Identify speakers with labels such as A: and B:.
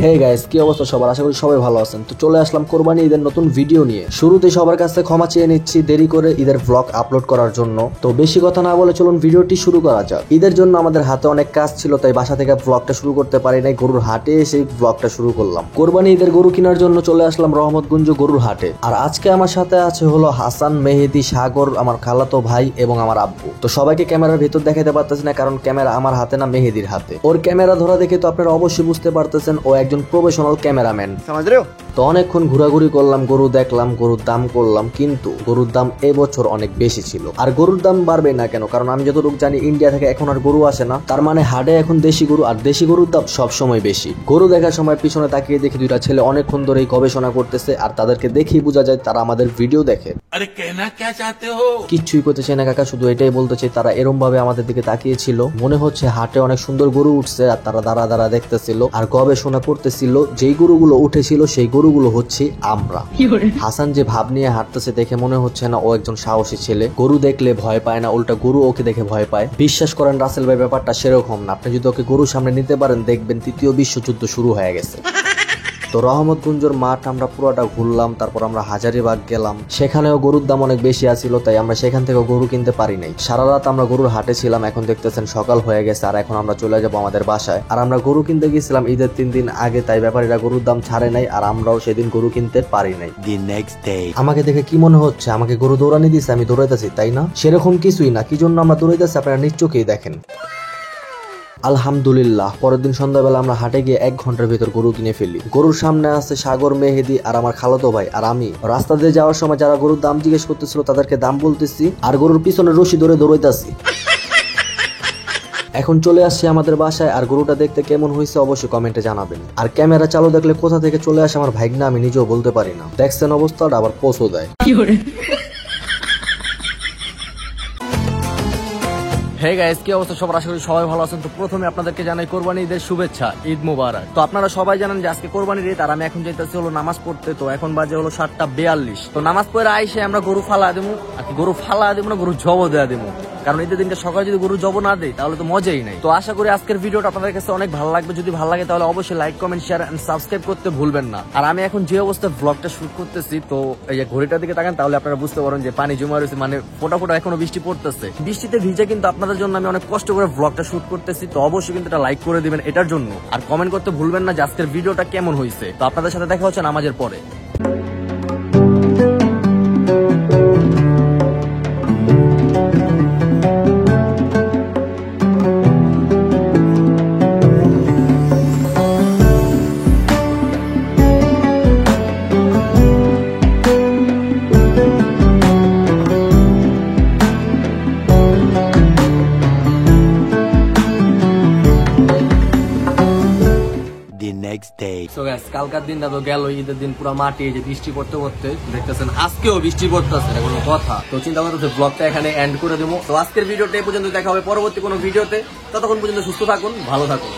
A: Hey guys, কি অবস্থা সবার? আশা করি সবাই ভালো আছেন। তো চলে আসলাম কোরবানি ঈদের নতুন ভিডিও নিয়ে। শুরুতে সবার কাছে ক্ষমা চেয়ে নিচ্ছি দেরি করে ঈদের ব্লগ আপলোড করার জন্য। তো বেশি কথা না বলে চলুন ভিডিওটি শুরু করা যাক। ঈদের জন্য আমাদের হাতে অনেক কাজ ছিল, তাই বাসা থেকে ব্লগটা শুরু করতে পারি নাই। গরুর হাটে এসে ব্লগটা শুরু করলাম। কোরবানি ঈদের গরু কেনার জন্য চলে আসলাম রহমতগঞ্জ গরুর হাটে। আর আজকে আমার সাথে আছে হলো হাসান, মেহেদি, সাগর, আমার খালাতো ভাই এবং আমার আব্বু। তো সবাইকে ক্যামেরার ভিতর দেখাতে পারতেছি না, কারণ ক্যামেরা আমার হাতে না, মেহেদির হাতে। ওর ক্যামেরা ধরা দেখে তো আপনারা অবশ্যই বুঝতে পারতেছেন ও একজন প্রফেশনাল ক্যামেরাম্যান। তো অনেকক্ষণ ঘোরাঘুরি করলাম, গরু দেখলাম, গরুর দাম করলাম, কিন্তু গরুর দাম এবছর অনেক বেশি ছিল। আর গরুর দাম বাড়বে না কেন? কারণ আমি যতটুকু জানি ইন্ডিয়া থেকে এখন আর গরু আসে না, তার মানে হাটে এখন দেশি গরু, আর দেশি গরুর দাম সব সময় বেশি। গরু দেখার সময় পিছনে তাকিয়ে দেখি দুইটা ছেলে অনেকক্ষণ ধরেই গবেষণা করতেছে, আর তাদেরকে দেখেই বোঝা যায় তারা আমাদের ভিডিও দেখে।
B: আরে কেনা কে চাতে হো?
A: কিচ্ছুই করতেছে না কাকা, শুধু এটাই বলতে চাই তারা এরম ভাবে আমাদের দিকে তাকিয়েছিল, মনে হচ্ছে হাটে অনেক সুন্দর গরু উঠছে, আর তারা দাঁড়া দাঁড়া দেখতেছিল আর গবেষণা করতেছিল। যেই গরুগুলো উঠেছিল সেই গরুগুলো হচ্ছে আমরা। হাসান যে ভাব নিয়ে হাঁটতেছে দেখে মনে হচ্ছে না ও একজন সাহসী ছেলে। গরু দেখলে ভয় পায় না, উল্টা গরু ওকে দেখে ভয় পায়। বিশ্বাস করেন রাসেল ভাই, ব্যাপারটা সেরকম না। আপনি যদি ওকে গরুর সামনে নিতে পারেন, দেখবেন তৃতীয় বিশ্বযুদ্ধ শুরু হয়ে গেছে। তো রহমতগঞ্জের মাঠ আমরা পুরোটা ঘুরলাম, তারপর আমরা হাজারীবাগ গেলাম। সেখানেও গরুর দাম অনেক বেশি আছিল, তাই আমরা সেখান থেকে গরু কিনতে পারি নাই। সারা রাত আমরা গরুর হাটে ছিলাম। এখন দেখতেছেন সকাল হয়ে গেছে, আর এখন আমরা চলে যাব আমাদের বাসায়। আর আমরা গরু কিনতে গেছিলাম ঈদের 3 দিন আগে, তাই ব্যাপারীরা গরুর দাম ছাড়ে নাই, আর আমরাও সেদিন গরু কিনতে পারি নাই। আমাকে দেখে কি মনে হচ্ছে? আমাকে গরু দৌড়ানি দিচ্ছে, আমি দৌড়াইতেছি, তাই না? সেরকম কিছুই না। কি জন্য আমরা দৌড়াইতেছি আপনারা নিজ চোখেই দেখেন। আলহামদুলিল্লাহ, পরের দিন সন্ধ্যাবেলা আমরা হাটে গিয়ে 1 ঘন্টার ভেতর গরু কিনে ফেলি। গরুর সামনে আছে সাগর, মেহেদি আর আমার খালাতো ভাই আর আমি। রাস্তা দিয়ে যাওয়ার সময় যারা গরুর দাম জিজ্ঞেস করতেছিল তাদেরকে দাম বলতেছি, আর গরুর পিছনে রশি ধরে দৌড়াইতেছি। এখন চলে আসছে আমাদের বাসায়, আর গরুটা দেখতে কেমন হয়েছে অবশ্যই কমেন্টে জানাবেন। আর ক্যামেরা চালু দেখলে কোথা থেকে চলে আসে আমার ভাইগনা আমি নিজেও বলতে পারি না। দেখছেন অবস্থাটা, আবার পোস্টও দেয়। হে গাইস, কি অবস্থা সবার? আশা করি সবাই ভালো আছেন। তো প্রথমে আপনাদেরকে জানাই কোরবানি ঈদের শুভেচ্ছা, ঈদ মোবারক। তো আপনারা সবাই জানেন যে আজকে কোরবানির ঈদ, আর আমি এখন যাইতেছি হলো নামাজ পড়তে। তো এখন বাজে হলো 7:42। তো নামাজ পড়ে আইসে আমরা গরু ফালা দেবো, আর গরু ফালা দেবো না, গরু জব দেওয়া দেবো। কারণ ঈদের দিনটা সকালে যদি গরু জব না দেয় তাহলে তো মজাই নাই। তো আশা করি আজকের ভিডিওটা আপনাদের কাছে অনেক ভালো লাগবে। যদি ভালো লাগে তাহলে অবশ্যই like, comment, share and subscribe করতে ভুলবেন না। আর আমি এখন যে অবস্থায় ব্লগটা শুট করতেছি, তো এই যে ঘড়িটার দিকে তাকান তাহলে আপনারা বুঝতে পারেন যে পানি জমা রয়েছে, মানে ফোটা ফোটা এখনো বৃষ্টি পড়তেছে। বৃষ্টিতে ভিজে কিন্তু আপনাদের জন্য আমি অনেক কষ্ট করে ব্লগটা শুট করতেছি। তো অবশ্যই কিন্তু এটা লাইক করে দিবেন এটার জন্য, আর কমেন্ট করতে ভুলবেন না যে আজকের ভিডিওটা কেমন হয়েছে। তো আপনাদের সাথে দেখা হচ্ছে নামাজের পরে। কালকার দিনটা তো গেল, ঈদের দিন পুরো মাটি যে বৃষ্টি পড়তে পড়তে দেখতেছেন আজকেও বৃষ্টি পড়তেছে, কোনো কথা। তো চিন্তা করতেছে ব্লগটা এখানে এন্ড করে দেবো। তো আজকের ভিডিওটা এই পর্যন্ত, দেখা হবে পরবর্তী কোনো ভিডিওতে। ততক্ষণ পর্যন্ত সুস্থ থাকুন, ভালো থাকুন।